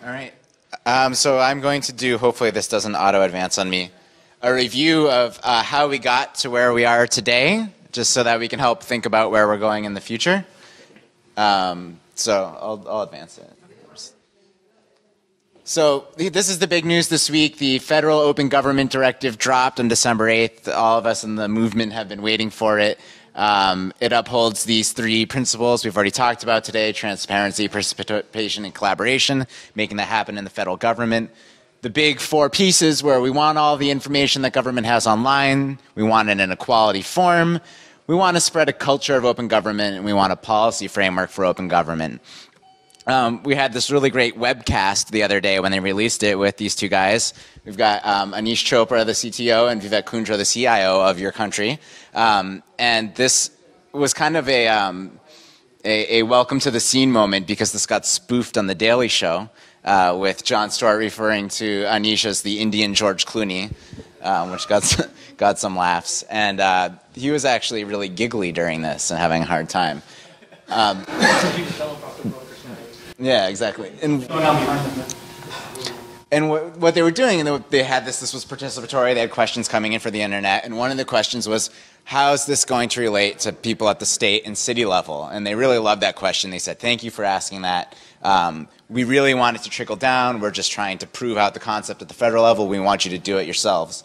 All right. So I'm going to do, hopefully this doesn't auto-advance on me, a review of how we got to where we are today, just so that we can help think about where we're going in the future. So I'll advance it. So this is the big news this week. The Federal Open Government Directive dropped on December 8th. All of us in the movement have been waiting for it. It upholds these three principles we've already talked about today: transparency, participation, and collaboration, making that happen in the federal government. The big four pieces where we want all the information that government has online, we want it in a quality form, we want to spread a culture of open government, and we want a policy framework for open government. We had this really great webcast the other day when they released it with these two guys. We've got Anish Chopra, the CTO, and Vivek Kundra, the CIO of your country. And this was kind of a welcome to the scene moment, because this got spoofed on The Daily Show with Jon Stewart referring to Anish as the Indian George Clooney, which got some laughs. And he was actually really giggly during this and having a hard time. Yeah, exactly. And what they were doing, and they had this was participatory, they had questions coming in for the internet, and one of the questions was, how is this going to relate to people at the state and city level? And they really loved that question. They said, thank you for asking that. We really want it to trickle down. We're just trying to prove out the concept at the federal level. We want you to do it yourselves.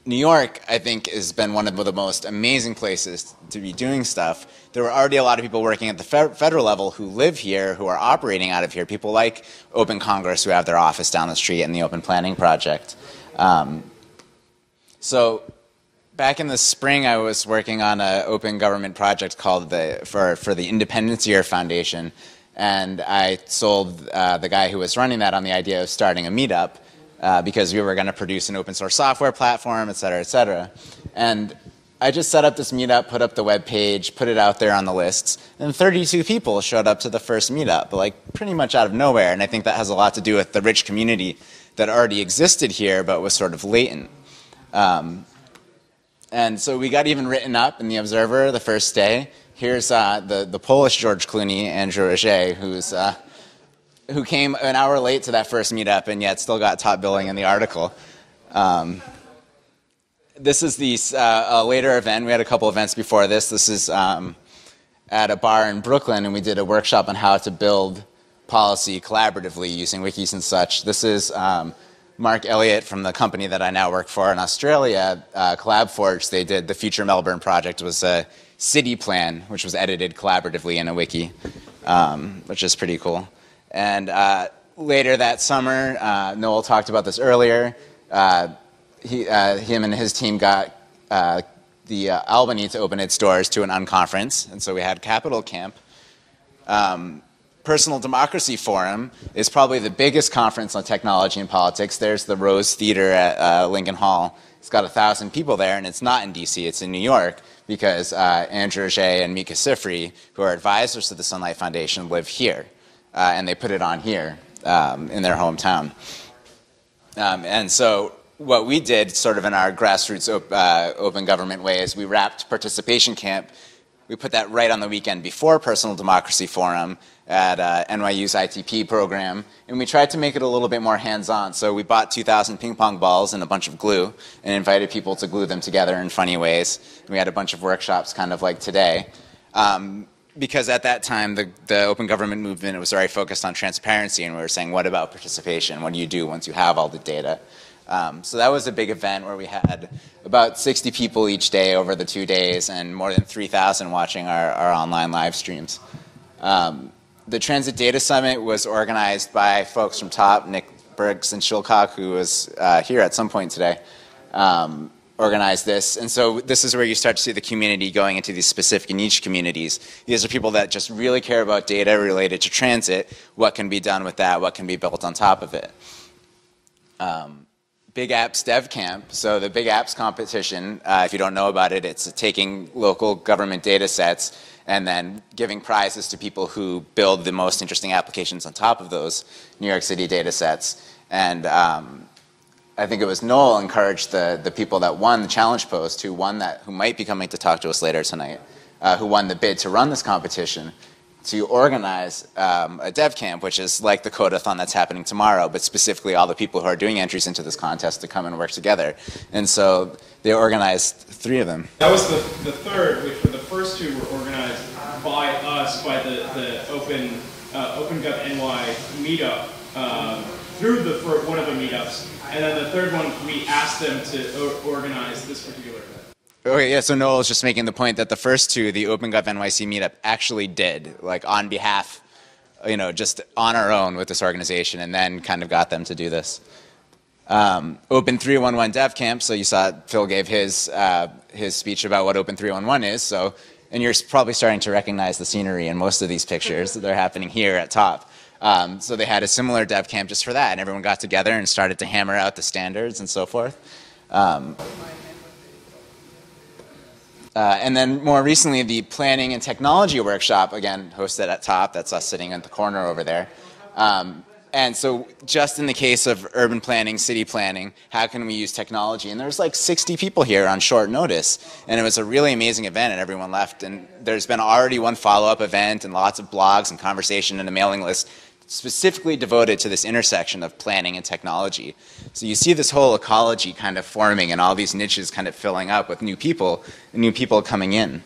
New York, I think, has been one of the most amazing places to be doing stuff. There were already a lot of people working at the federal level who live here, who are operating out of here, people like Open Congress, who have their office down the street, and the Open Planning Project. So back in the spring, I was working on an open government project called for the Independence Year Foundation, and I sold the guy who was running that on the idea of starting a meetup, because we were going to produce an open source software platform, et cetera, et cetera. And I just set up this meetup, put up the web page, put it out there on the lists, and 32 people showed up to the first meetup, like pretty much out of nowhere. And I think that has a lot to do with the rich community that already existed here, but was sort of latent. And so we got even written up in the Observer the first day. Here's the Polish George Clooney, Andrew Roget, who came an hour late to that first meetup and yet still got top billing in the article. This is a later event. We had a couple events before this. This is at a bar in Brooklyn, and we did a workshop on how to build policy collaboratively using wikis and such. This is Mark Elliott from the company that I now work for in Australia, CollabForge. They did the Future Melbourne project. It was a city plan, which was edited collaboratively in a wiki, which is pretty cool. And later that summer, Noel talked about this earlier, him and his team got the Albany to open its doors to an unconference, and so we had Capital Camp. Personal Democracy Forum is probably the biggest conference on technology and politics. There's the Rose Theater at Lincoln Hall. It's got 1,000 people there, and it's not in DC, it's in New York, because Andrew Roget and Mika Sifry, who are advisors to the Sunlight Foundation, live here. And they put it on here in their hometown. And so what we did sort of in our grassroots open government way is we wrapped Participation Camp. We put that right on the weekend before Personal Democracy Forum at NYU's ITP program, and we tried to make it a little bit more hands-on. So we bought 2,000 ping pong balls and a bunch of glue and invited people to glue them together in funny ways. And we had a bunch of workshops kind of like today. Because at that time, the open government movement was very focused on transparency, and we were saying, what about participation? What do you do once you have all the data? So that was a big event where we had about 60 people each day over the 2 days, and more than 3,000 watching our online live streams. The Transit Data Summit was organized by folks from TOP, Nick Burks and Shilcock, who was here at some point today. Organize this, and so this is where you start to see the community going into these specific niche communities. These are people that just really care about data related to transit, what can be done with that, what can be built on top of it. Big Apps Dev Camp, so the Big Apps competition, if you don't know about it, it's taking local government data sets and then giving prizes to people who build the most interesting applications on top of those New York City data sets. And I think it was Noel encouraged the people that won the challenge post, who might be coming to talk to us later tonight, who won the bid to run this competition, to organize a dev camp, which is like the Codathon that's happening tomorrow, but specifically all the people who are doing entries into this contest to come and work together. And so they organized 3 of them. That was the third, which were the first 2 were organized by us, by the OpenGov NY meetup, through one of the meetups. And then the third one, we asked them to organize this particular event. Okay, yeah, so Noel was just making the point that the first 2, the OpenGov NYC meetup, actually did, like on behalf, just on our own with this organization, and then kind of got them to do this. Open 311 Dev Camp, so you saw Phil gave his speech about what Open 311 is, so, and you're probably starting to recognize the scenery in most of these pictures that are happening here at top. So they had a similar dev camp just for that, and everyone got together and started to hammer out the standards and so forth. And then more recently, the Planning and Technology Workshop, again, hosted at top. That's us sitting in the corner over there. And so just in the case of urban planning, city planning, how can we use technology? And there's like 60 people here on short notice. And it was a really amazing event, and everyone left. And there's been already one follow-up event and lots of blogs and conversation and a mailing list specifically devoted to this intersection of planning and technology. So you see this whole ecology kind of forming and all these niches kind of filling up with new people and new people coming in.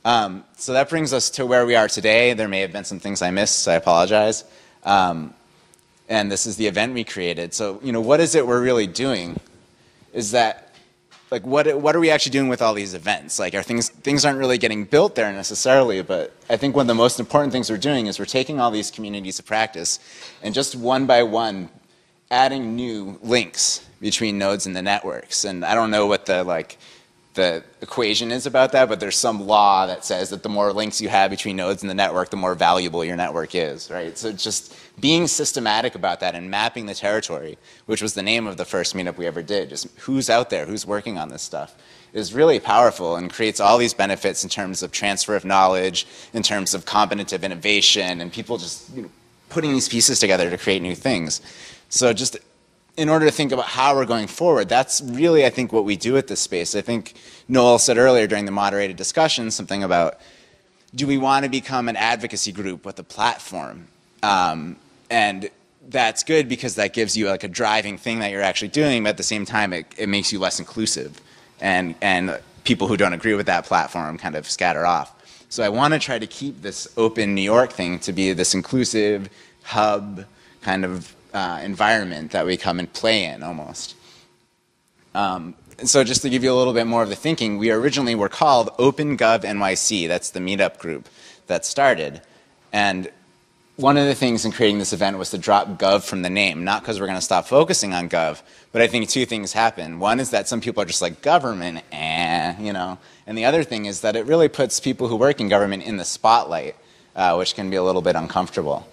So that brings us to where we are today. There may have been some things I missed, so I apologize. And this is the event we created. So, what is it we're really doing? Is that, like, what are we actually doing with all these events? Like, things aren't really getting built there necessarily, but I think one of the most important things we're doing is we're taking all these communities of practice and just one by one adding new links between nodes and the networks. And I don't know what the equation is about that, but there's some law that says that the more links you have between nodes and the network, the more valuable your network is, right? So just being systematic about that and mapping the territory, which was the name of the first meetup we ever did, just who's out there, who's working on this stuff, is really powerful and creates all these benefits in terms of transfer of knowledge, in terms of competitive innovation, and people just putting these pieces together to create new things. So just in order to think about how we're going forward, that's really, I think, what we do at this space. I think Noel said earlier during the moderated discussion something about, do we want to become an advocacy group with a platform? And that's good because that gives you like a driving thing that you're actually doing, but at the same time, it makes you less inclusive. And people who don't agree with that platform kind of scatter off. So I want to try to keep this open New York thing to be this inclusive hub kind of environment that we come and play in almost. And so just to give you a little bit more of the thinking, we originally were called OpenGov NYC. That's the meetup group that started. And one of the things in creating this event was to drop Gov from the name, not because we're going to stop focusing on Gov, but I think 2 things happen. One is that some people are just like, government, and the other thing is that it really puts people who work in government in the spotlight, which can be a little bit uncomfortable.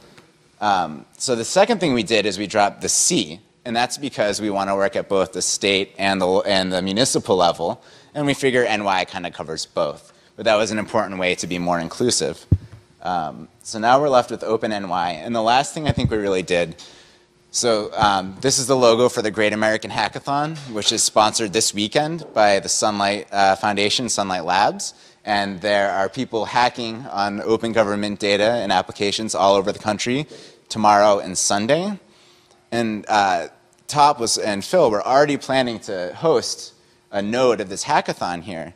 So the second thing we did is we dropped the C, and that's because we want to work at both the state and the municipal level, and we figure NY kind of covers both. But that was an important way to be more inclusive. So now we're left with OpenNY, and the last thing I think we really did, so this is the logo for the Great American Hackathon, which is sponsored this weekend by the Sunlight Foundation, Sunlight Labs. And there are people hacking on open government data and applications all over the country tomorrow and Sunday. And Top and Phil were already planning to host a node of this hackathon here.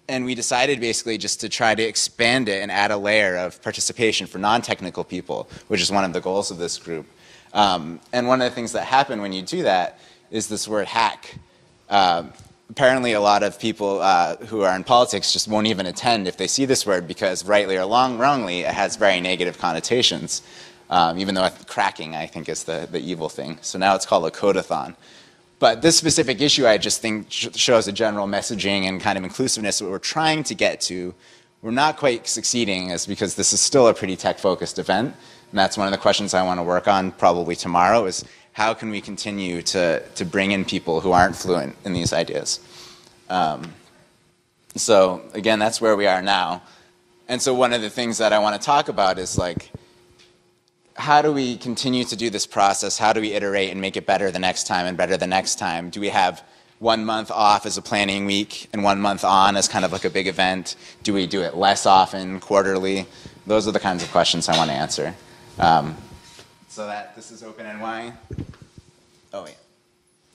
And we decided basically just to try to expand it and add a layer of participation for non-technical people, which is one of the goals of this group. And one of the things that happen when you do that is this word hack. Apparently a lot of people who are in politics just won't even attend if they see this word because rightly or wrongly it has very negative connotations, even though cracking I think is the evil thing. So now it's called a codathon. But this specific issue I just think shows a general messaging and kind of inclusiveness that we're trying to get to. We're not quite succeeding is because this is still a pretty tech-focused event. And that's one of the questions I want to work on probably tomorrow is how can we continue to bring in people who aren't fluent in these ideas? So again, that's where we are now. And so one of the things that I want to talk about is like, how do we continue to do this process? How do we iterate and make it better the next time and better the next time? Do we have 1 month off as a planning week and 1 month on as kind of like a big event? Do we do it less often, quarterly? Those are the kinds of questions I want to answer. So this is OpenNY. Oh, wait.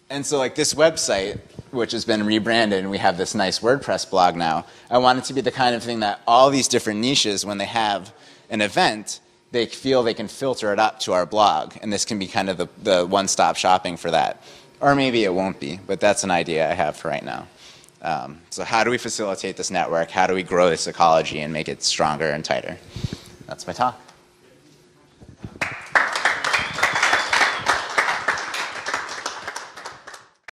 And so like this website, which has been rebranded, and we have this nice WordPress blog now, I want it to be the kind of thing that all these different niches, when they have an event, they feel they can filter it up to our blog. And this can be kind of the one-stop shopping for that. Or maybe it won't be, but that's an idea I have for right now. So how do we facilitate this network? How do we grow this ecology and make it stronger and tighter? That's my talk.